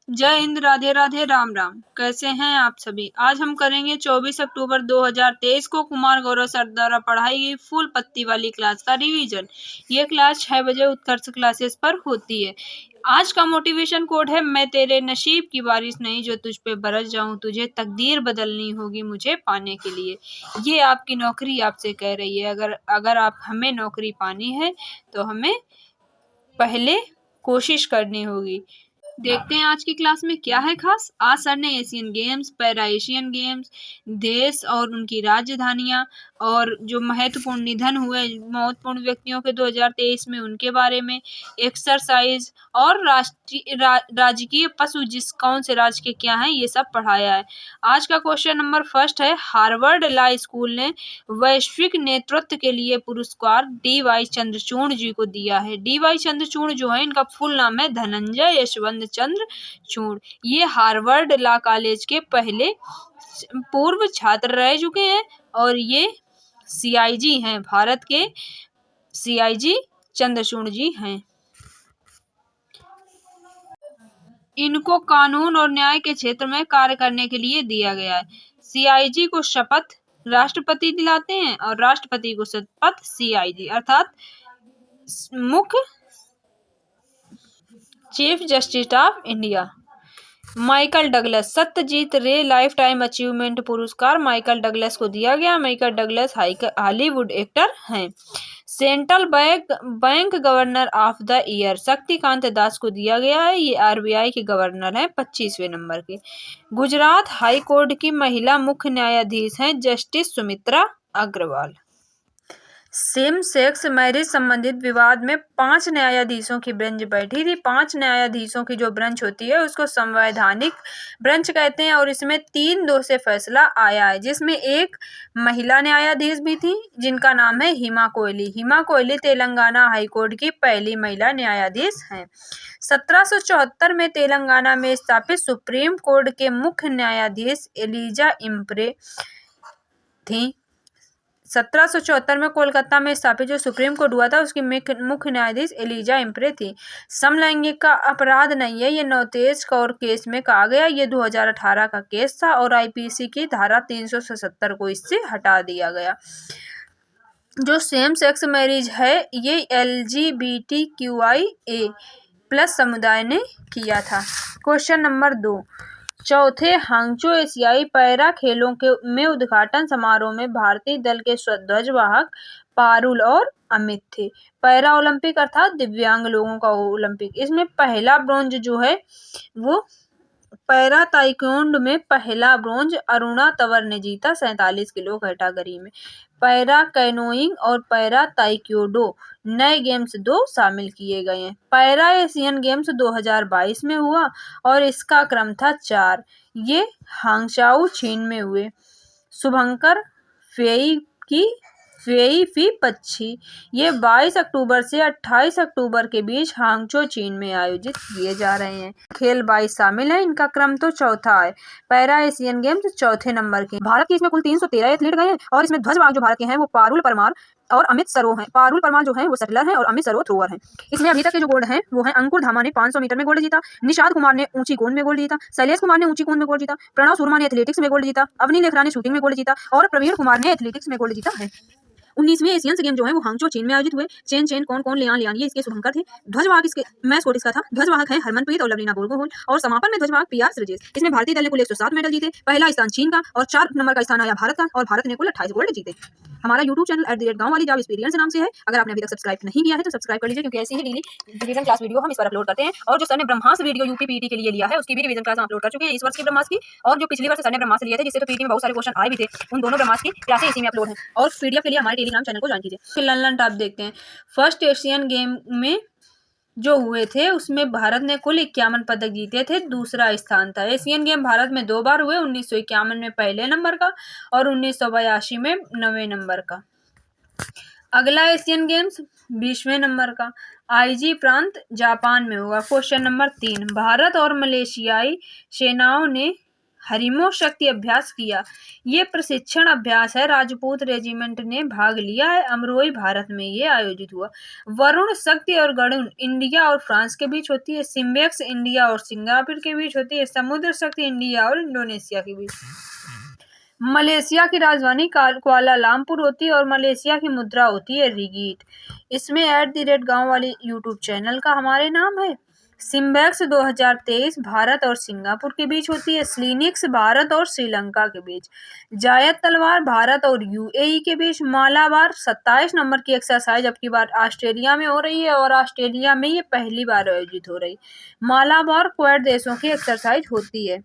जय हिंद, राधे राधे, राम राम। कैसे हैं आप सभी। आज हम करेंगे 24 अक्टूबर 2023 को कुमार गौरव सर द्वारा पढ़ाई गई फूल पत्ती वाली क्लास का रिवीजन। ये क्लास 6 बजे उत्कर्ष क्लासेस पर होती है। आज का मोटिवेशन कोड है, मैं तेरे नसीब की बारिश नहीं जो तुझ पे बरस जाऊं, तुझे तकदीर बदलनी होगी मुझे पाने के लिए। ये आपकी नौकरी आपसे कह रही है। अगर आप हमें नौकरी पानी है तो हमें पहले कोशिश करनी होगी। देखते हैं आज की क्लास में क्या है खास। आज सर ने Asian games, para Asian games, देश और उनकी राजधानियां और जो महत्वपूर्ण निधन हुए महत्वपूर्ण व्यक्तियों के 2023 में उनके बारे में, एक्सरसाइज और राजकीय पशु जिस कौन से राज्य के क्या हैं ये सब पढ़ाया है। आज का क्वेश्चन नंबर फर्स्ट है, हार्वर्ड लॉ स्कूल ने वैश्विक नेतृत्व के लिए पुरस्कार डी.वाई. चंद्रचूड़ जी को दिया है। डी.वाई. चंद्रचूड़ जो है इनका फुल नाम है धनंजय यशवंत चंद्रचूड़। ये हार्वर्ड लॉ कॉलेज के पहले पूर्व छात्र रह चुके हैं और ये सीआईजी हैं, भारत के सीआईजी चंद्रचूड़ जी हैं। इनको कानून और न्याय के क्षेत्र में कार्य करने के लिए दिया गया है। सीआईजी को शपथ राष्ट्रपति दिलाते हैं और राष्ट्रपति को शपथ सीआईजी अर्थात मुख्य chief justice of India. Michael Douglas, Satyajit Ray lifetime achievement पुरस्कार माइकल डगलस को दिया गया। माइकल डगलस हॉलीवुड एक्टर हैं। Central bank governor of the year Shaktikanta Das को दिया गया है। ये आरबीआई के गवर्नर हैं 25वें नंबर के। गुजरात हाई कोर्ट की महिला मुख्य न्यायाधीश हैं justice Sumitra Agarwal. Same sex marriage संबंधित विवाद में 5 न्यायाधीशों की बेंच बैठी थी। 5 न्यायाधीशों की जो बेंच होती है उसको संवैधानिक बेंच कहते हैं और इसमें 3-2 से फैसला आया है, जिसमें एक महिला न्यायाधीश भी थी जिनका नाम है हिमा कोहली। हिमा कोहली तेलंगाना हाईकोर्ट की पहली महिला न्यायाधीश हैं। 1774 में तेलंगाना में स्थापित सुप्रीम कोर्ट के मुख्य न्यायाधीश एलिजा इम्प्रे थी। 1774 में कोलकाता में स्थापित जो सुप्रीम कोर्ट हुआ था उसकी मुख्य न्यायाधीश एलिजा इम्प्रे थी। समलैंगिक का अपराध नहीं है, ये नवतेज कौर केस में कहा गया। ये 2018 का केस था और आईपीसी की धारा 377 को इससे हटा दिया गया। जो सेम सेक्स मैरिज है ये LGBTQIA+ समुदाय ने किया था। क्वेश्चन नंबर 2, चौथे हांगझो एशियाई पैरा खेलों में उद्घाटन समारोह में भारतीय दल के ध्वजवाहक पारुल और अमित थे। पैरा ओलंपिक अर्थात दिव्यांग लोगों का ओलंपिक, इसमें पहला ब्रोंज जो है वो पैरा ताइक्वांडो में पहला ब्रोंज अरुणा तंवर ने जीता 47 किलो कैटेगरी में। पैरा कैनोइंग और पैरा ताइक्वांडो नए गेम्स 2 शामिल किए गए हैं। पैरा एशियन गेम्स 2022 में हुआ और इसका क्रम था 4। ये हांगझाऊ चीन में हुए। शुभंकर फेई पक्षी ये 22 अक्टूबर से 28 अक्टूबर के बीच हांगझो चीन में आयोजित किए जा रहे हैं। खेल 22 शामिल हैं, इनका क्रम तो चौथा है। पैरा एशियन गेम्स चौथे नंबर के। भारत के इसमें कुल 313 एथलीट गए हैं और इसमें ध्वजवाहक जो भारत के हैं वो पारुल परमार और अमित सरो हैं। पारुल परमार जो है वो शटलर हैं और अमित सरो थ्रोअर हैं। इसमें अभी तक के जो गोल्ड हैं वो है अंकुर धामा ने 500 मीटर में गोल्ड जीता, निषाद कुमार ने ऊंची गोंद में गोल्ड जीता, शैलेश कुमार ने ऊंची गोंद में गोल्ड जीता, प्रणव शर्मा ने एथलेटिक्स में गोल्ड जीता, अवनी लेखरा ने शूटिंग में गोल्ड जीता और प्रवीण कुमार ने एथलेटिक्स में गोल्ड जीता है। 19वें एशियन गेम जो है वो हांगझो चीन में आयोजित हुए। चेन कौन लियान ये इसके शुभंकर थे। ध्वजवाहक इसके मैस्कोट इसका था। ध्वजवाहक है हरमनप्रीत और लवलीना बोरगोहेन और समापन में ध्वजवाहक पीआर श्रीजेश। इसमें भारतीय दल ने कुल 107 मेडल जीते। पहला स्थान चीन का और 4 नंबर का स्थान आया भारत का और भारत ने कुल 28 गोल्ड जीते। हमारा यूट्यूब चैनल @गाँव वाली जॉब एक्सपीरियंस नाम से है। अगर आपने अभी तक सब्सक्राइब नहीं किया है तो सब्सक्राइब कर लीजिए, क्योंकि ऐसी ही डेली रिवीजन क्लास वीडियो हम इस पर अपलोड करते हैं। और जो सर ने ब्रह्मास्त्र वीडियो यूपी पीटी के लिए लिया है उसकी भी रिवीजन क्लास हम अपलोड कर चुके हैं इस वर्ष की ब्रह्मास्त्र की। और जो पिछली वर्ष सर ने ब्रह्मास्त्र लिए थे जिससे तो पीटी में बहुत सारे क्वेश्चन आए भी थे, उन दोनों ब्रह्मास्त्र की क्लासें इसी में अपलोड हैं। और पीडीएफ के लिए हमारे टेलीग्राम चैनल को ज्वाइन कीजिए। ललन टॉप देखते हैं। फर्स्ट एशियन गेम में जो हुए थे उसमें भारत ने कुल 51 पदक जीते थे, दूसरा स्थान था। एशियन गेम भारत में 2 बार हुए, 1951 में पहले नंबर का और 1982 में 9वें नंबर का। अगला एशियन गेम्स 20वें नंबर का आईजी प्रांत जापान में हुआ। क्वेश्चन नंबर 3, भारत और मलेशियाई सेनाओं ने हरिमो शक्ति अभ्यास किया। ये प्रशिक्षण अभ्यास है, राजपूत रेजिमेंट ने भाग लिया है। अमरोई भारत में ये आयोजित हुआ। वरुण शक्ति और गरुण इंडिया और फ्रांस के बीच होती है। सिम्बेक्स इंडिया और सिंगापुर के बीच होती है। समुद्र शक्ति इंडिया और इंडोनेशिया के बीच। मलेशिया की राजधानी कुआलालंपुर होती है और मलेशिया की मुद्रा होती है रिगीट। इसमें @गाँव वाली यूट्यूब चैनल का हमारे नाम है। सिम्बेक्स 2023 भारत और सिंगापुर के बीच होती है। स्लिनिक्स भारत और श्रीलंका के बीच। जायद तलवार भारत और यूएई के बीच। मालाबार 27 नंबर की एक्सरसाइज अब की बार ऑस्ट्रेलिया में हो रही है और ऑस्ट्रेलिया में ये पहली बार आयोजित हो रही। मालाबार क्वाड देशों की एक्सरसाइज होती है।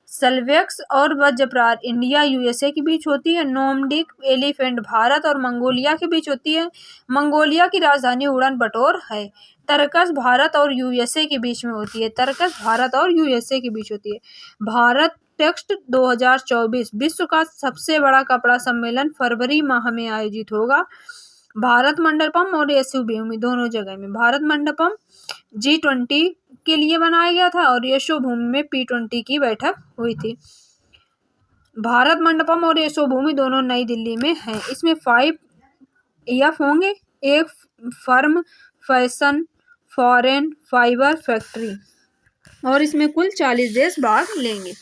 सल्वेक्स और वज्रप्रार इंडिया यूएसए के बीच होती है। नोमडिक एलिफेंट भारत और मंगोलिया के बीच होती है। मंगोलिया की राजधानी उड़न बटोर है। तरकस भारत और यूएसए के बीच में होती है। तरकस भारत और यूएसए के बीच होती है। भारत टेक्स्ट 2024 विश्व का सबसे बड़ा कपड़ा सम्मेलन फरवरी माह में आयोजित होगा। भारत मंडपम और यशोभूमि दोनों जगह में। भारत मंडपम G20 के लिए बनाया गया था और यशोभूमि में P20 की बैठक हुई थी। भारत मंडपम और यशोभूमि दोनों नई दिल्ली में हैं। इसमें 5 EF होंगे। एक firm, fashion, foreign, fibre, factory और इसमें कुल 40 देश भाग लेंगे।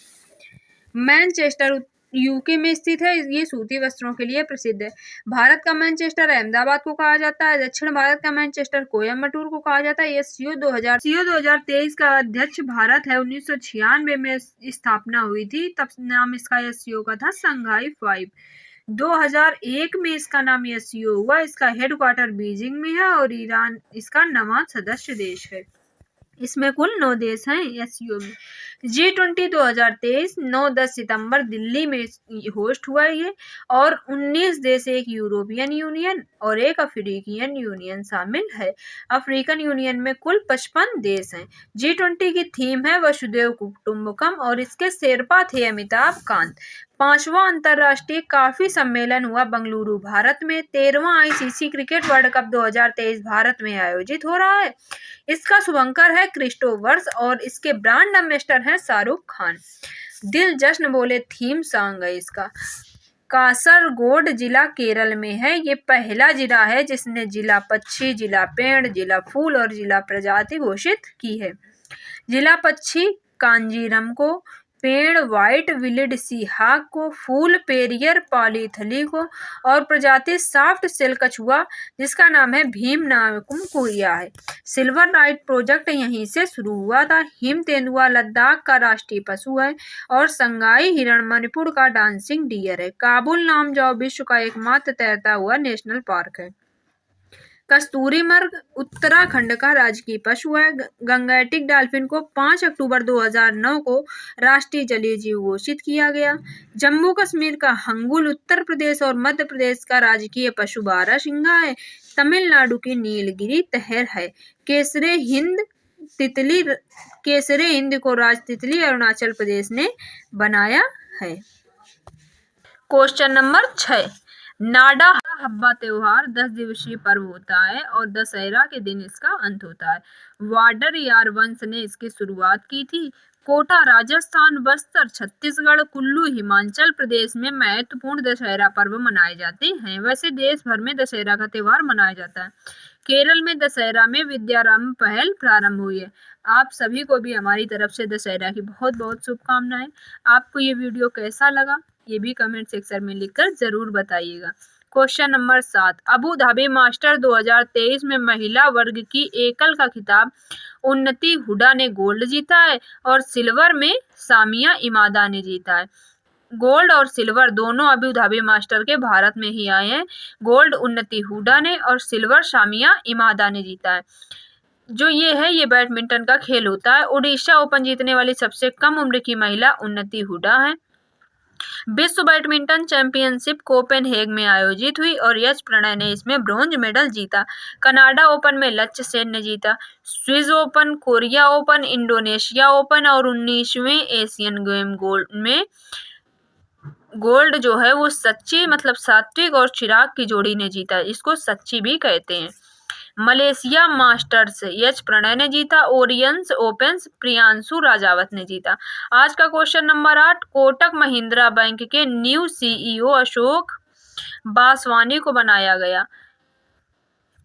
मैनचेस्टर यूके में स्थित है। ये सूती वस्त्रों के लिए प्रसिद्ध है। भारत का मैनचेस्टर अहमदाबाद को कहा जाता है। दक्षिण भारत का मैनचेस्टर कोयम्बटूर को कहा जाता है। ये सीओ 2023 का अध्यक्ष भारत है। 1996 में स्थापना हुई थी, तब नाम इसका एससीओ का था संघाई 5। 2001 में इसका नाम एससीओ हुआ। इसका हेडक्वार्टर बीजिंग में है और ईरान इसका 9वां सदस्य देश है। इसमें कुल 9 देश हैं एससीओ में। G20 2023 9-10 सितंबर दिल्ली में होस्ट हुआ ये और 19 देश, एक यूरोपियन यूनियन और एक अफ्रीकन यूनियन शामिल है। अफ्रीकन यूनियन में कुल 55 देश हैं। G20 की थीम है वसुधैव कुटुंबकम और इसके शेरपा थे अमिताभ कांत। 5वां अंतर्राष्ट्रीय काफी सम्मेलन हुआ बंगलुरु भारत में। 13वां ICC cricket world cup 2023 Bharat में आयोजित हो रहा है। इसका शुभंकर है क्रिस्टोवर्स और इसके ब्रांड एम्बेसडर हैं शाहरुख खान। दिल जश्न बोले थीम सॉन्ग है इसका। कासरगोड जिला केरल में है। ये पहला जिला है जिसने जिला पक्षी, जिला पेड़, जिला फूल और जिला प्रजाति घोषित की है। जिला पक्षी कांजीरम को, पेड़ व्हाइट विलिड सीहाग को, फूल पेरियर पॉलीथली को और प्रजाति सॉफ्ट सेल कछुआ जिसका नाम है भीमनाकुम कुरिया है। सिल्वर लाइट प्रोजेक्ट यहीं से शुरू हुआ था। हिम तेंदुआ लद्दाख का राष्ट्रीय पशु है और संगाई हिरण मणिपुर का डांसिंग डियर है। काबुल नामजाओ विश्व का एकमात्र तैरता हुआ नेशनल पार्क है। कस्तूरी मृग उत्तराखंड का राजकीय पशु है। गंगेटिक डॉल्फिन को 5 अक्टूबर 2009 को राष्ट्रीय जलीय जीव घोषित किया गया। जम्मू कश्मीर का हंगुल उत्तर प्रदेश और मध्य प्रदेश का राजकीय पशु बारहसिंगा है। तमिलनाडु की नीलगिरी तहर है। केसरे हिंद को राज तितली अरुणाचल प्रदेश ने बनाया है। क्वेश्चन नंबर 6, नाडा हब्बा त्योहार 10 दिवसीय पर्व होता है और दशहरा के दिन इसका अंत होता है। वाडरयार वंश ने इसकी शुरुआत की थी। कोटा राजस्थान, बस्तर छत्तीसगढ़, कुल्लू हिमाचल प्रदेश में महत्वपूर्ण दशहरा पर्व मनाए जाते हैं। वैसे देश भर में दशहरा का त्योहार मनाया जाता है। केरल में दशहरा में विद्यारंभ पहल प्रारंभ हुई है। आप सभी को भी हमारी तरफ से दशहरा की बहुत बहुत शुभकामनाएं। आपको ये वीडियो कैसा लगा ये भी कमेंट सेक्शन में लिखकर जरूर बताइएगा। Question number 7, Abu Dhabi master 2023 में महिला वर्ग की एकल का खिताब उन्नति हुडा ने गोल्ड जीता है और सिल्वर में सामिया इमादा ने जीता है। गोल्ड और सिल्वर दोनों अबू धाबी मास्टर के भारत में ही आए हैं। गोल्ड उन्नति हुडा ने और सिल्वर सामिया इमादा ने जीता है। जो ये है ये बैडमिंटन का खेल होता है। ओडिशा ओपन जीतने वाली सबसे कम उम्र की महिला उन्नति हुडा है। विश्व बैडमिंटन चैंपियनशिप कोपेनहेग में आयोजित हुई और यश प्रणय ने इसमें ब्रॉन्ज मेडल जीता। कनाडा ओपन में लक्ष्य सेन ने जीता। Swiss open, Korea open, Indonesia open और 19वें एशियन गेम गोल्ड जो है वो सच्ची मतलब सात्विक और चिराग की जोड़ी ने जीता। इसको सच्ची भी कहते हैं। मलेशिया मास्टर्स एच प्रणय ने जीता। ओरियंस ओपन प्रियांशु राजावत ने जीता। आज का question number 8, Kotak Mahindra bank के न्यू सीईओ अशोक बासवानी को बनाया गया।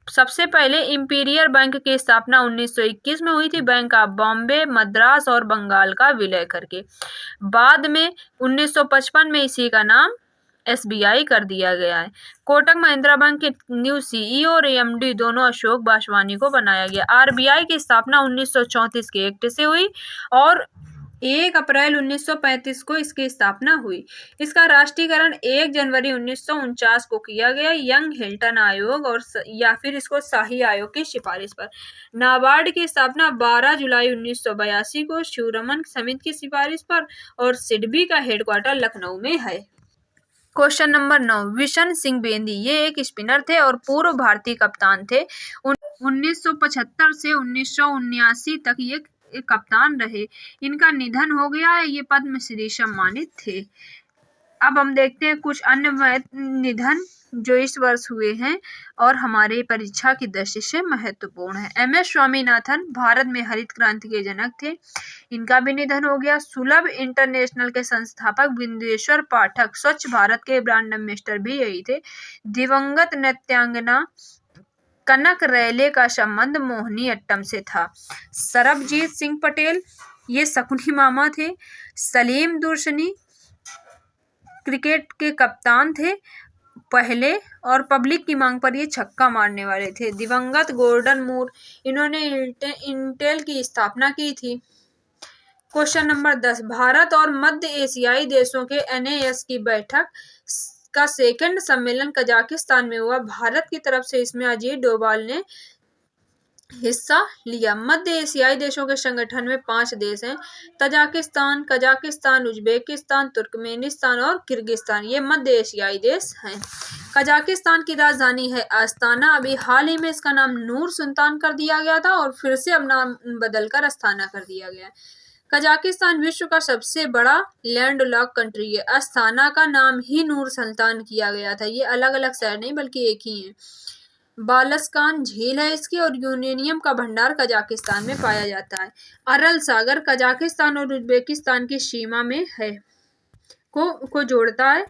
सबसे पहले इंपीरियल बैंक की स्थापना 1921 में हुई थी, बैंक ऑफ बॉम्बे, मद्रास और बंगाल का विलय करके। बाद में 1955 में इसी का नाम SBI कर दिया गया है। कोटक महिंद्रा बैंक के न्यू सीईओ और MD दोनों अशोक बासवानी को बनाया गया। RBI की स्थापना 1934 के एक्ट से हुई और 1 अप्रैल 1935 को इसकी स्थापना हुई। इसका राष्ट्रीयकरण 1 जनवरी 1949 को किया गया, यंग हिल्टन आयोग और या फिर इसको शाही आयोग की सिफारिश पर। नाबार्ड की स्थापना 12 जुलाई 1982 को शिवरमन समिति की सिफारिश पर और सिडबी का हेडक्वार्टर लखनऊ में है। क्वेश्चन नंबर 9, विशन सिंह बेंदी ये एक स्पिनर थे और पूर्व भारतीय कप्तान थे। 1975 से 1979 तक ये कप्तान रहे। इनका निधन हो गया है। ये पद्मश्री सम्मानित थे। अब हम देखते हैं कुछ अन्य निधन जो इस वर्ष हुए हैं और हमारे परीक्षा की दृष्टि से महत्वपूर्ण है। MS स्वामीनाथन भारत में हरित क्रांति के जनक थे, इनका भी निधन हो गया। सुलभ इंटरनेशनल के संस्थापक बिंदेश्वर पाठक स्वच्छ भारत के ब्रांड एम्बेसडर भी यही थे। दिवंगत नृत्यांगना कनक रेले का संबंध मोहिनी अट्टम से था। सरबजीत सिंह पटेल ये शकुनी मामा थे। सलीम दुर्शनी क्रिकेट के कप्तान थे पहले और पब्लिक की मांग पर ये छक्का मारने वाले थे। दिवंगत गोर्डन मूर इन्होंने इंटेल की स्थापना की थी। क्वेश्चन नंबर 10, भारत और मध्य एशियाई देशों के NAS की बैठक का सेकंड सम्मेलन कजाकिस्तान में हुआ। भारत की तरफ से इसमें अजीत डोभाल ने हिस्सा लिया। मध्य एशियाई देशों के संगठन में 5 देश हैं, तजाकिस्तान, कजाकिस्तान, उज्बेकिस्तान, तुर्कमेनिस्तान और किर्गिस्तान। ये मध्य एशियाई देश हैं। कजाकिस्तान की राजधानी है अस्ताना। अभी हाल ही में इसका नाम नूर सुल्तान कर दिया गया था और फिर से अब नाम बदलकर अस्ताना कर दिया गया है। कजाकिस्तान विश्व का सबसे बड़ा लैंडलॉक कंट्री है। अस्ताना का नाम ही नूर सुल्तान किया गया था। ये अलग अलग शहर नहीं बल्कि एक ही है। बालस्कान झील है इसकी और यूरेनियम का भंडार कजाकिस्तान में पाया जाता है। अरल सागर कजाकिस्तान और उज्बेकिस्तान की सीमा में है को जोड़ता है।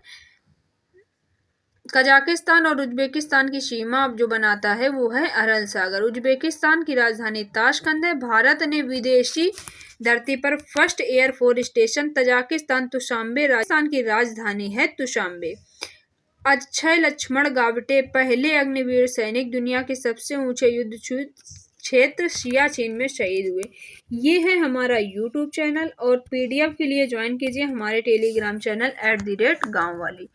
कजाकिस्तान और उज्बेकिस्तान की सीमा जो बनाता है वो है अरल सागर। उज्बेकिस्तान की राजधानी ताशकंद है। भारत ने विदेशी धरती पर first air force station Tajikistan Dushanbe Rajasthan की राजधानी है दुशांबे। अक्षय लक्ष्मण गावटे पहले अग्निवीर सैनिक दुनिया के सबसे ऊंचे युद्ध क्षेत्र सियाचिन में शहीद हुए। ये है हमारा YouTube चैनल और PDF के लिए ज्वाइन कीजिए हमारे टेलीग्राम चैनल @गांववाली।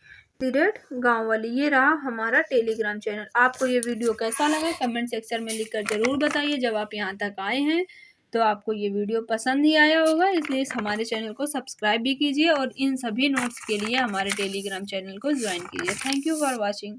ये रहा हमारा टेलीग्राम चैनल। आपको ये वीडियो कैसा लगा कमेंट सेक्शन में लिखकर जरूर बताइए। जब आप यहाँ तक आए हैं तो आपको ये वीडियो पसंद ही आया होगा, इसलिए हमारे चैनल को सब्सक्राइब भी कीजिए और इन सभी नोट्स के लिए हमारे टेलीग्राम चैनल को ज्वाइन कीजिए। Thank you for watching.